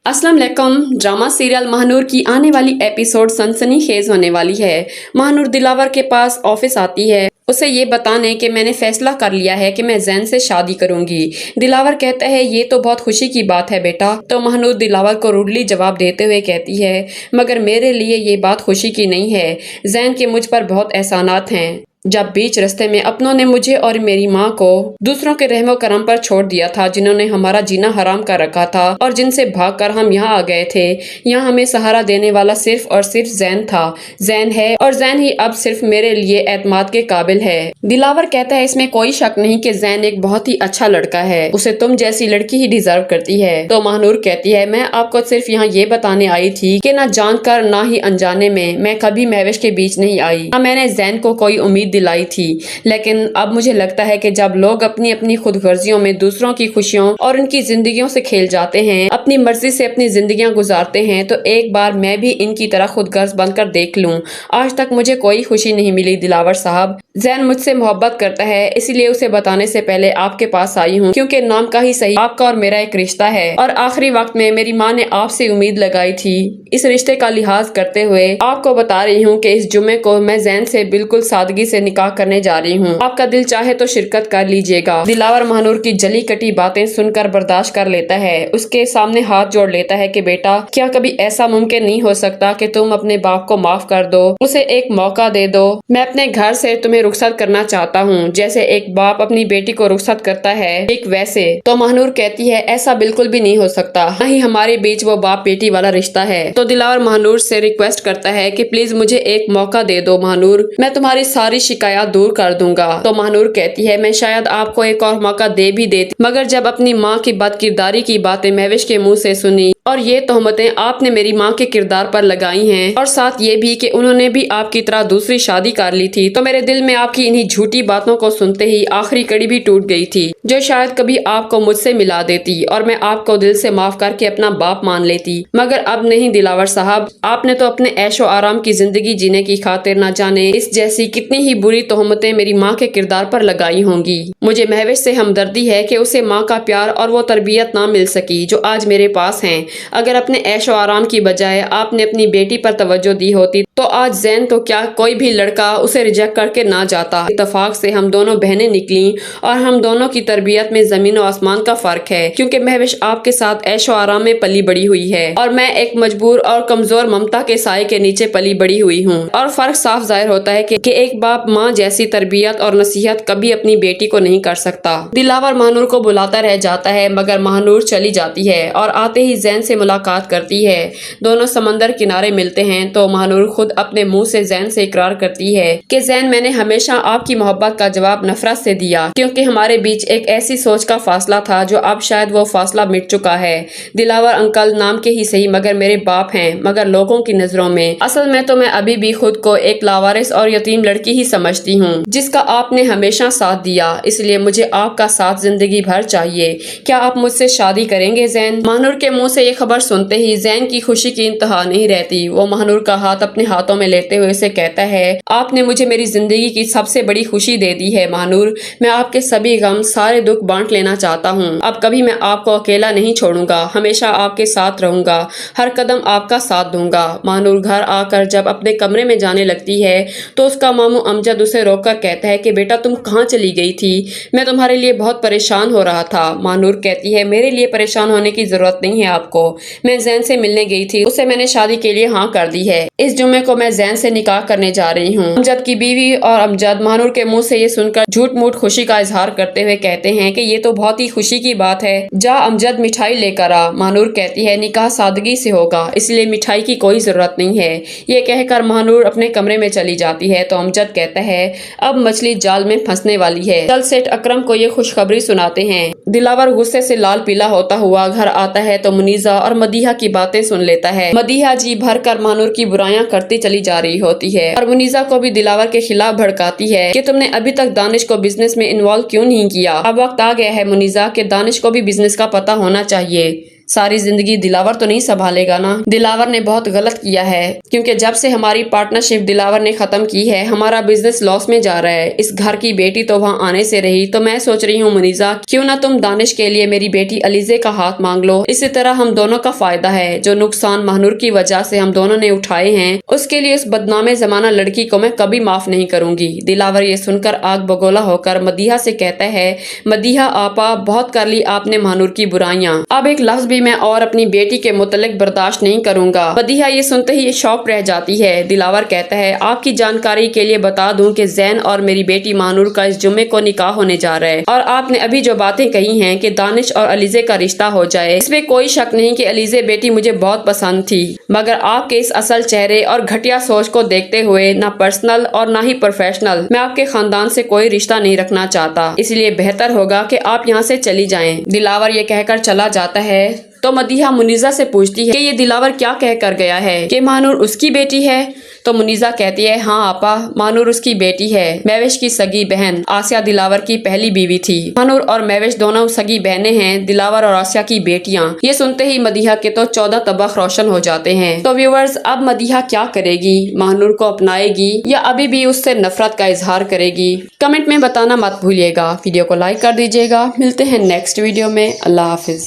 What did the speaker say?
अस्सलाम वालेकुम। Drama serial Mahnoor की आने वाली एपिसोड सनसनीखेज होने वाली है। महानूर दिलावर के पास ऑफिस आती है उसे ये बताने कि मैंने फैसला कर लिया है कि मैं जैन से शादी करूंगी। दिलावर कहता है ये तो बहुत खुशी की बात है बेटा। तो महानूर दिलावर को रूडली जवाब देते हुए कहती है मगर मेरे लिए ये बात खुशी की नहीं है। जैन के मुझ पर बहुत एहसानात हैं। जब बीच रास्ते में अपनों ने मुझे और मेरी माँ को दूसरों के रहमो करम पर छोड़ दिया था, जिन्होंने हमारा जीना हराम कर रखा था और जिनसे भागकर हम यहाँ आ गए थे। यहाँ हमें सहारा देने वाला सिर्फ और सिर्फ जैन था, जैन है और जैन ही अब सिर्फ मेरे लिए एतमाद के काबिल है। दिलावर कहता है इसमें कोई शक नहीं कि जैन एक बहुत ही अच्छा लड़का है, उसे तुम जैसी लड़की ही डिजर्व करती है। तो महानूर कहती है मैं आपको सिर्फ यहाँ ये बताने आई थी कि ना जानकर ना ही अनजाने में मैं कभी महविश के बीच नहीं आई, ना मैंने जैन को कोई उम्मीद दिलाई थी। लेकिन अब मुझे लगता है कि जब लोग अपनी अपनी खुदगर्जियों में दूसरों की खुशियों और उनकी जिंदगियों से खेल जाते हैं, अपनी मर्जी से अपनी जिंदगियां गुजारते हैं, तो एक बार मैं भी इनकी तरह खुदगर्ज बनकर देख लूं। आज तक मुझे कोई खुशी नहीं मिली दिलावर साहब। जैन मुझसे मोहब्बत करता है, इसीलिए उसे बताने से पहले आपके पास आई हूँ, क्योंकि नाम का ही सही आपका और मेरा एक रिश्ता है और आखिरी वक्त में मेरी माँ ने आपसे उम्मीद लगाई थी। इस रिश्ते का लिहाज करते हुए आपको बता रही हूँ कि इस जुम्मे को मैं जैन से बिल्कुल सादगी से निकाह करने जा रही हूँ। आपका दिल चाहे तो शिरकत कर लीजिएगा। दिलावर महानूर की जली कटी बातें सुनकर बर्दाश्त कर लेता है। उसके सामने हाथ जोड़ लेता है कि बेटा क्या कभी ऐसा मुमकिन नहीं हो सकता कि तुम अपने बाप को माफ कर दो, उसे एक मौका दे दो। मैं अपने घर से तुम्हें रुखसत करना चाहता हूँ, जैसे एक बाप अपनी बेटी को रुखसत करता है एक वैसे। तो महानूर कहती है ऐसा बिल्कुल भी नहीं हो सकता, न ही हमारे बीच वो बाप बेटी वाला रिश्ता है। तो दिलावर महानूर से रिक्वेस्ट करता है कि प्लीज मुझे एक मौका दे दो महानूर, मैं तुम्हारी सारी शिकायत दूर कर दूंगा। तो महानूर कहती है मैं शायद आपको एक और मौका दे भी देती, मगर जब अपनी माँ की बदकिरदारी की बातें महविश के मुंह से सुनी और ये तोहमतें आपने मेरी माँ के किरदार पर लगाई हैं और साथ ये भी कि उन्होंने भी आपकी तरह दूसरी शादी कर ली थी, तो मेरे दिल में आपकी इन्हीं झूठी बातों को सुनते ही आखिरी कड़ी भी टूट गई थी, जो शायद कभी आपको मुझसे मिला देती और मैं आपको दिल से माफ करके अपना बाप मान लेती। मगर अब नहीं दिलावर साहब, आपने तो अपने ऐशो आराम की जिंदगी जीने की खातिर न जाने इस जैसी कितनी ही बुरी तोहमतें मेरी माँ के किरदार पर लगाई होंगी। मुझे महविश से हमदर्दी है कि उसे माँ का प्यार और वो तरबियत ना मिल सकी जो आज मेरे पास है। अगर अपने ऐशो आराम की बजाय आपने अपनी बेटी पर तवज्जो दी होती तो आज जैन तो क्या कोई भी लड़का उसे रिजेक्ट करके ना जाता। इत्तेफाक से हम दोनों बहनें निकली और हम दोनों की तरबियत में जमीन और आसमान का फर्क है, क्योंकि महविश आपके साथ ऐशो आराम में पली बड़ी हुई है और मैं एक मजबूर और कमजोर ममता के साए के नीचे पली बड़ी हुई हूँ। और फर्क साफ जाहिर होता है कि एक बाप माँ जैसी तरबियत और नसीहत कभी अपनी बेटी को नहीं कर सकता। दिलावर महानूर को बुलाता रह जाता है, मगर महानूर चली जाती है और आते ही जैन से मुलाकात करती है। दोनों समंदर किनारे मिलते हैं तो महानूर खुद अपने मुंह से जैन से इकरार करती है कि जैन मैंने हमेशा आपकी मोहब्बत का जवाब नफरत से दिया, क्योंकि हमारे बीच एक ऐसी सोच का फासला था जो अब शायद वो फासला मिट चुका है। दिलावर अंकल नाम के ही सही मगर मेरे बाप हैं, मगर लोगों की नजरों में असल में तो मैं अभी भी खुद को एक लावारिस और यतीम लड़की ही समझती हूँ, जिसका आपने हमेशा साथ दिया। इसलिए मुझे आपका साथ जिंदगी भर चाहिए। क्या आप मुझसे शादी करेंगे जैन? महानूर के मुंह से ये खबर सुनते ही जैन की खुशी की इंतहा नहीं रहती। वो महानूर का हाथ अपने हाथों में लेते हुए उसे कहता है आपने मुझे मेरी जिंदगी की सबसे बड़ी खुशी दे दी है महानूर। मैं आपके सभी गम सारे दुख बांट लेना चाहता हूँ। अब कभी मैं आपको अकेला नहीं छोड़ूंगा, हमेशा आपके साथ रहूंगा, हर कदम आपका साथ दूंगा। महानूर घर आकर जब अपने कमरे में जाने लगती है तो उसका मामू अमजद उसे रोककर कहता है कि बेटा तुम कहाँ चली गई थी? मैं तुम्हारे लिए बहुत परेशान हो रहा था। महानूर कहती है मेरे लिए परेशान होने की जरूरत नहीं है आपको, मैं जैन से मिलने गई थी, उसे मैंने शादी के लिए हाँ कर दी है। इस जुम्मे को मैं जैन से निकाह करने जा रही हूँ। अमजद की बीवी और अमजद महानूर के मुंह से ये सुनकर झूठ मूठ खुशी का इजहार करते हुए कहते हैं कि ये तो बहुत ही खुशी की बात है, जा अमजद मिठाई लेकर आ। महानूर कहती है निकाह सादगी से होगा, इसलिए मिठाई की कोई जरूरत नहीं है। ये कहकर महानूर अपने कमरे में चली जाती है तो अमजद कहता है अब मछली जाल में फंसने वाली है, चल सेठ अकरम को ये खुशखबरी सुनाते हैं। दिलावर गुस्से से लाल पीला होता हुआ घर आता है तो मुनीजा और मदीहा की बातें सुन लेता है। मदीहा जी भर कर महानूर की बुराइयां करती चली जा रही होती है और मुनीजा को भी दिलावर के खिलाफ भड़काती है कि तुमने अभी तक दानिश को बिजनेस में इन्वॉल्व क्यों नहीं किया। अब वक्त आ गया है मुनीजा कि दानिश को भी बिजनेस का पता होना चाहिए। सारी जिंदगी दिलावर तो नहीं संभालेगा ना। दिलावर ने बहुत गलत किया है, क्योंकि जब से हमारी पार्टनरशिप दिलावर ने खत्म की है हमारा बिजनेस लॉस में जा रहा है। इस घर की बेटी तो वहाँ आने से रही, तो मैं सोच रही हूँ मुनीजा क्यों ना तुम दानिश के लिए मेरी बेटी अलीजे का हाथ मांग लो। इसी तरह हम दोनों का फायदा है। जो नुकसान महानूर की वजह से हम दोनों ने उठाए हैं उसके लिए उस बदनामे जमाना लड़की को मैं कभी माफ नहीं करूंगी। दिलावर ये सुनकर आग बगोला होकर मदीहा से कहता है, मदीहा आपा बहुत कर ली आपने महानूर की बुराइयां, अब एक लफ्ज भी मैं और अपनी बेटी के मुतल्लिक बर्दाश्त नहीं करूंगा। मदीहा ये सुनते ही शॉक रह जाती है। दिलावर कहता है, आपकी जानकारी के लिए बता दूं कि जैन और मेरी बेटी महानूर का इस जुम्मे को निकाह होने जा रहा है, और आपने अभी जो बातें कही हैं कि दानिश और अलीजे का रिश्ता हो जाए, इसमें कोई शक नहीं कि अलीजे बेटी मुझे बहुत पसंद थी, मगर आपके इस असल चेहरे और घटिया सोच को देखते हुए ना पर्सनल और ना ही प्रोफेशनल मैं आपके खानदान से कोई रिश्ता नहीं रखना चाहता, इसलिए बेहतर होगा कि आप यहाँ से चली जाएं। दिलावर ये कहकर चला जाता है तो मदीहा मुनीजा से पूछती है कि ये दिलावर क्या कह कर गया है कि महानूर उसकी बेटी है। तो मुनीजा कहती है, हाँ आपा, महानूर उसकी बेटी है। महविश की सगी बहन आसिया दिलावर की पहली बीवी थी। महानूर और महविश दोनों सगी बहनें हैं, दिलावर और आसिया की बेटियां। ये सुनते ही मदीहा के तो 14 तबक रोशन हो जाते हैं। तो व्यूअर्स, अब मदीहा क्या करेगी? महानूर को अपनाएगी या अभी भी उससे नफरत का इजहार करेगी? कमेंट में बताना मत भूलिएगा। वीडियो को लाइक कर दीजिएगा। मिलते हैं नेक्स्ट वीडियो में। अल्लाह हाफिज।